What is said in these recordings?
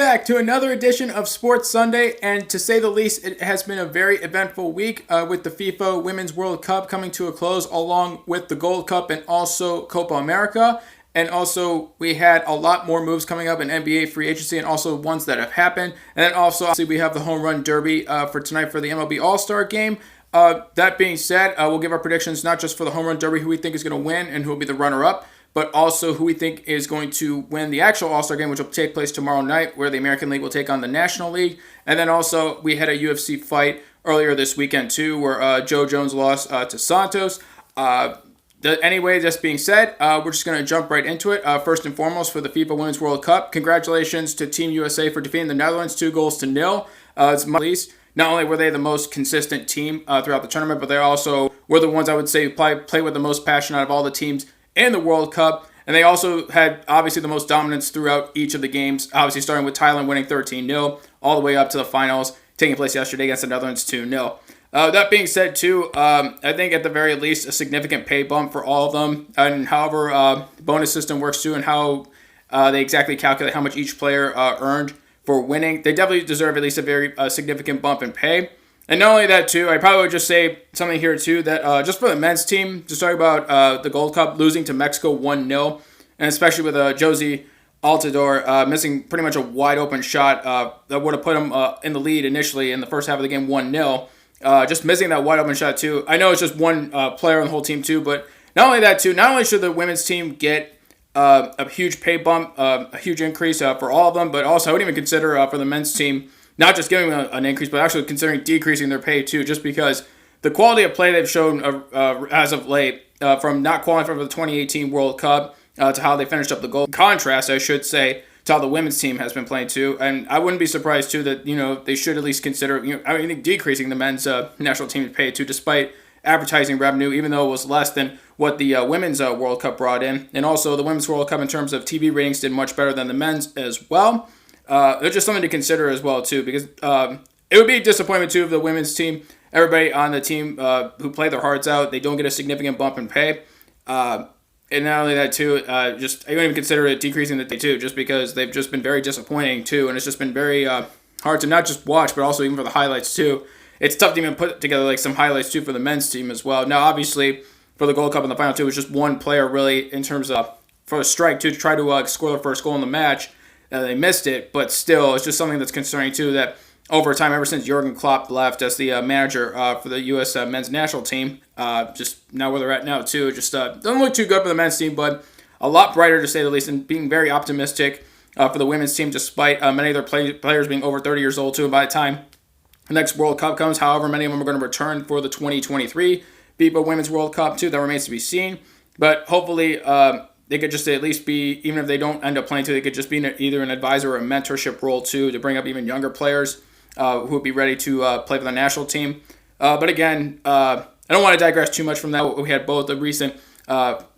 back to another edition of Sports Sunday, and to say the least, it has been a very eventful week with the FIFA Women's World Cup coming to a close, along with the Gold Cup and also Copa America. And also, we had a lot more moves coming up in NBA free agency and also ones that have happened. And then also, obviously, we have the Home Run Derby for tonight for the MLB All-Star Game. That being said, we'll give our predictions not just for the Home Run Derby, who we think is going to win and who will be the runner-up, but also who we think is going to win the actual All-Star Game, which will take place tomorrow night, where the American League will take on the National League. And then also, we had a UFC fight earlier this weekend, too, where Joe Jones lost to Santos. Anyway, this being said, we're just going to jump right into it. First and foremost, for the FIFA Women's World Cup, congratulations to Team USA for defeating the Netherlands 2-0. It's my least. Not only were they the most consistent team throughout the tournament, but they also were the ones I would say probably play with the most passion out of all the teams in the World Cup. And they also had, obviously, the most dominance throughout each of the games, obviously starting with Thailand winning 13-0, all the way up to the finals, taking place yesterday against the Netherlands 2-0. That being said, too, I think at the very least a significant pay bump for all of them. And however the bonus system works, too, and how they exactly calculate how much each player earned for winning, they definitely deserve at least a very significant bump in pay. And not only that, too, I probably would just say something here, too, that just for the men's team, just talking about the Gold Cup losing to Mexico 1-0, and especially with Josie Altidore missing pretty much a wide-open shot that would have put him in the lead initially in the first half of the game 1-0. Just missing that wide-open shot, too. I know it's just one player on the whole team, too, but not only that, too, not only should the women's team get a huge pay bump, a huge increase for all of them, but also I would even consider for the men's team not just giving them an increase, but actually considering decreasing their pay too, just because the quality of play they've shown as of late, from not qualifying for the 2018 World Cup to how they finished up the goal. Contrast, I should say, to how the women's team has been playing too, and I wouldn't be surprised too that they should at least consider I think decreasing the men's national team's pay too, despite advertising revenue, even though it was less than what the women's World Cup brought in, and also the women's World Cup in terms of TV ratings did much better than the men's as well. It's just something to consider as well, too, because it would be a disappointment, too, if the women's team, everybody on the team who play their hearts out, they don't get a significant bump in pay. And not only that, too, I wouldn't even consider it decreasing the pay, too, just because they've just been very disappointing, too, and it's just been very hard to not just watch, but also even for the highlights, too. It's tough to even put together like some highlights, too, for the men's team as well. Now, obviously, for the Gold Cup in the final, too, it was just one player, really, in terms of, for a strike, to try to score the first goal in the match. They missed it, but still, it's just something that's concerning, too, that over time, ever since Jurgen Klopp left as the manager for the U.S. Men's national team, just now where they're at now, too, just doesn't look too good for the men's team, but a lot brighter, to say the least, and being very optimistic for the women's team, despite many of their players being over 30 years old, too. By the time the next World Cup comes, however, many of them are going to return for the 2023 FIFA Women's World Cup, too. That remains to be seen, but hopefully they could just at least be, even if they don't end up playing too, they could just be either an advisor or a mentorship role too, to bring up even younger players who would be ready to play for the national team. But again, I don't want to digress too much from that. We had both the recent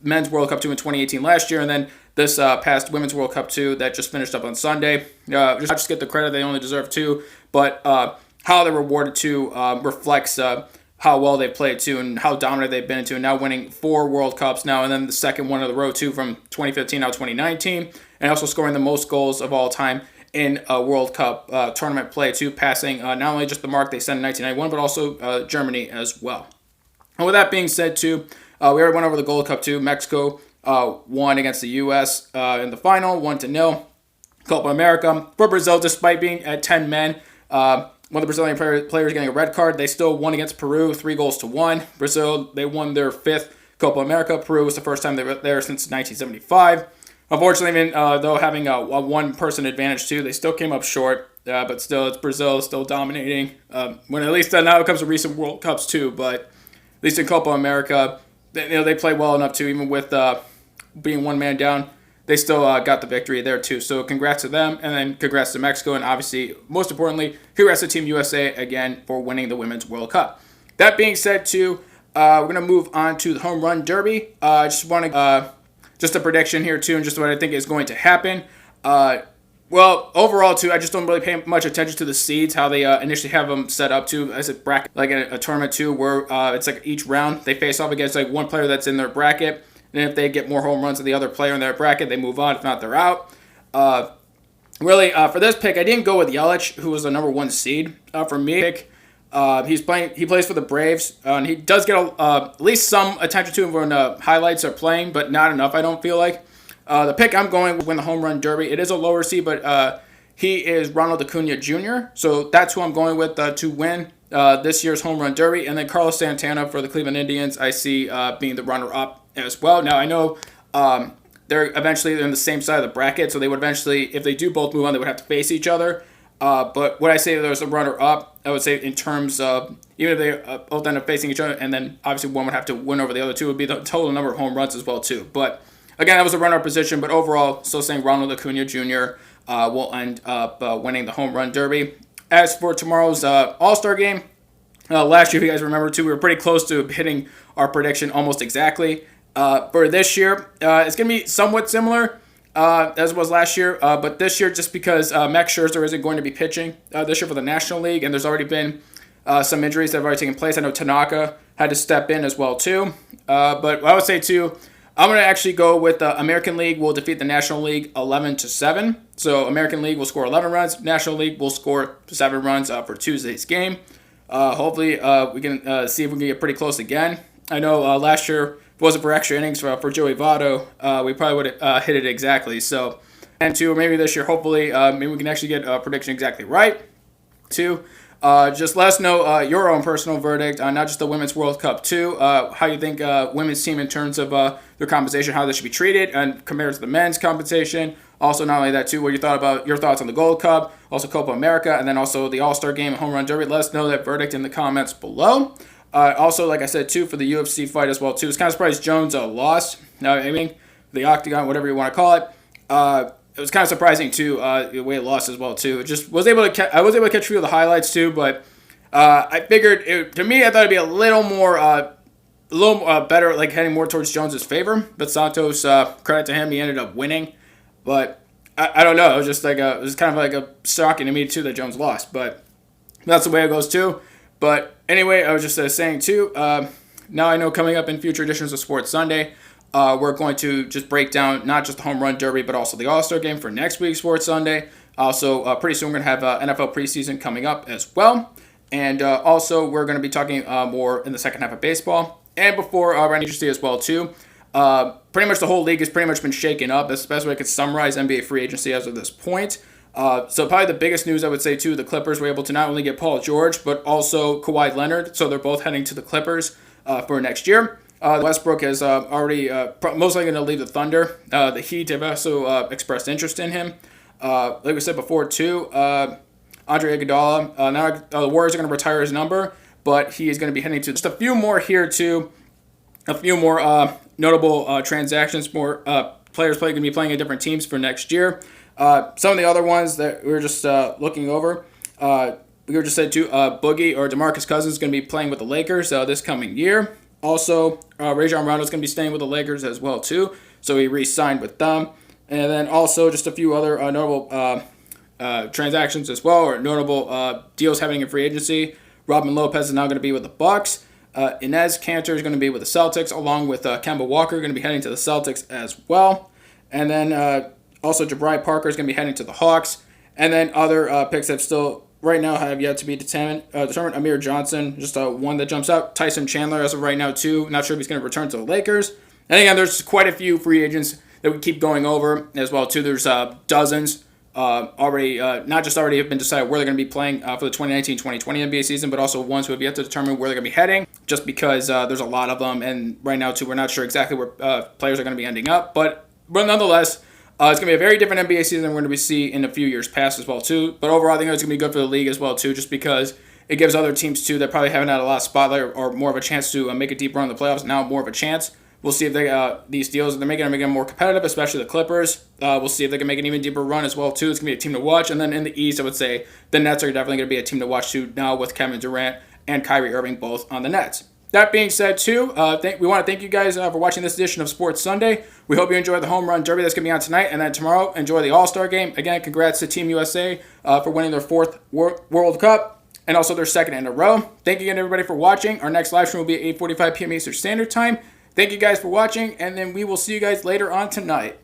Men's World Cup 2 in 2018 last year, and then this past Women's World Cup 2 that just finished up on Sunday. Just get the credit they only deserve too, but how they're rewarded too reflects how well they played too, and how dominant they've been into, and now winning 4 World Cups now, and then the second one of the row too from 2015 now 2019, and also scoring the most goals of all time in a World Cup tournament play too, passing not only just the mark they set in 1991, but also Germany as well. And with that being said too, we already went over the Gold Cup too. Mexico won against the U.S. In the final, 1-0. Copa America for Brazil, despite being at 10 men. One of the Brazilian players getting a red card. They still won against Peru, 3-1. Brazil, they won their 5th Copa America. Peru was the first time they were there since 1975. Unfortunately, even though having a one-person advantage too, they still came up short. But still, it's Brazil still dominating. When at least now it comes to recent World Cups too. But at least in Copa America, they play well enough too, even with being one man down. They still got the victory there, too. So congrats to them, and then congrats to Mexico, and obviously, most importantly, congrats to Team USA, again, for winning the Women's World Cup. That being said, too, we're going to move on to the Home Run Derby. I just want to, just a prediction here, too, and just what I think is going to happen. Well, overall, too, I just don't really pay much attention to the seeds, how they initially have them set up, too, as a bracket, like a tournament, too, where it's like each round, they face off against like one player that's in their bracket. And if they get more home runs than the other player in their bracket, they move on. If not, they're out. really, for this pick, I didn't go with Yelich, who was the number 1 seed for me. He plays for the Braves, and he does get at least some attention to him when highlights are playing, but not enough, I don't feel like. The pick I'm going with win the home run derby. It is a lower seed, but he is Ronald Acuna Jr., so that's who I'm going with to win this year's home run derby. And then Carlos Santana for the Cleveland Indians, I see being the runner-up as well. Now, I know they're eventually in the same side of the bracket, so they would eventually, if they do both move on, they would have to face each other. But when I say there's a runner-up, I would say in terms of, even if they both end up facing each other, and then obviously one would have to win over the other two, would be the total number of home runs as well, too. But again, that was a runner-up position, but overall, still saying Ronald Acuna Jr. Will end up winning the home run derby. As for tomorrow's All-Star game, last year, if you guys remember, too, we were pretty close to hitting our prediction almost exactly. For this year, it's going to be somewhat similar as it was last year, but this year, just because Max Scherzer isn't going to be pitching this year for the National League, and there's already been some injuries that have already taken place. I know Tanaka had to step in as well, too. But I would say, too, I'm going to actually go with the American League will defeat the National League 11-7. So American League will score 11 runs. National League will score 7 runs for Tuesday's game. Hopefully, we can see if we can get pretty close again. I know last year, if it wasn't for extra innings for Joey Votto, we probably would have hit it exactly. So, and 2, maybe this year, hopefully, maybe we can actually get a prediction exactly right. 2, just let us know your own personal verdict on not just the Women's World Cup, too. How you think women's team in terms of their compensation, how they should be treated, and compared to the men's compensation. Also, not only that, too, what you thought about your thoughts on the Gold Cup, also Copa America, and then also the All-Star Game and Home Run Derby. Let us know that verdict in the comments below. Also, like I said, too, for the UFC fight as well, too. It's kind of surprised Jones lost. I mean, the Octagon, whatever you want to call it. It was kind of surprising, too, the way it lost as well, too. Just was able to I was able to catch a few of the highlights, too, but I figured, to me, I thought it'd be a little more, better, like heading more towards Jones's favor. But Santos, credit to him, he ended up winning. But I don't know. It was just like it was kind of like a shocking to me, too, that Jones lost. But that's the way it goes, too. But anyway, I was just saying, too, now I know coming up in future editions of Sports Sunday, we're going to just break down not just the Home Run Derby, but also the All-Star Game for next week's Sports Sunday. Also, pretty soon we're going to have NFL preseason coming up as well. And also, we're going to be talking more in the second half of baseball. And before Randy Agency as well, too. Pretty much the whole league has pretty much been shaken up. That's the best way I could summarize NBA free agency as of this point. So probably the biggest news I would say, too, the Clippers were able to not only get Paul George, but also Kawhi Leonard. So they're both heading to the Clippers for next year. Westbrook is already most likely going to leave the Thunder. The Heat have also expressed interest in him. Like we said before, too, Andre Iguodala. Now the Warriors are going to retire his number, but he is going to be heading to just a few more here, too. A few more notable transactions, more players going to be playing at different teams for next year. Some of the other ones that we were just looking over, we were just said too, Boogie or DeMarcus Cousins is going to be playing with the Lakers this coming year. Also, Rajon Rondo is going to be staying with the Lakers as well too, so he re-signed with them. And then also just a few other notable transactions as well, or notable deals happening in free agency. Robin Lopez is now going to be with the Bucks. Inez Kanter is going to be with the Celtics, along with Kemba Walker going to be heading to the Celtics as well. And then also Jabari Parker is going to be heading to the Hawks. And then other picks that still right now have yet to be determined. Amir Johnson, just one that jumps out. Tyson Chandler as of right now too. Not sure if he's going to return to the Lakers. And again, there's quite a few free agents that we keep going over as well too. There's dozens already, not just already have been decided where they're going to be playing for the 2019-2020 NBA season, but also ones who have yet to determine where they're going to be heading, just because there's a lot of them, and right now too, we're not sure exactly where players are going to be ending up, but nonetheless, it's going to be a very different NBA season than we're going to see in a few years past as well too, but overall I think it's going to be good for the league as well too, just because it gives other teams too that probably haven't had a lot of spotlight or more of a chance to make a deep run in the playoffs, now more of a chance. We'll see if they these deals, they're making them more competitive, especially the Clippers. We'll see if they can make an even deeper run as well, too. It's going to be a team to watch. And then in the East, I would say the Nets are definitely going to be a team to watch, too, now with Kevin Durant and Kyrie Irving both on the Nets. That being said, too, we want to thank you guys for watching this edition of Sports Sunday. We hope you enjoyed the Home Run Derby that's going to be on tonight. And then tomorrow, enjoy the All-Star Game. Again, congrats to Team USA for winning their 4th World Cup and also their 2nd in a row. Thank you again, everybody, for watching. Our next live stream will be at 8:45 p.m. Eastern Standard Time. Thank you guys for watching, and then we will see you guys later on tonight.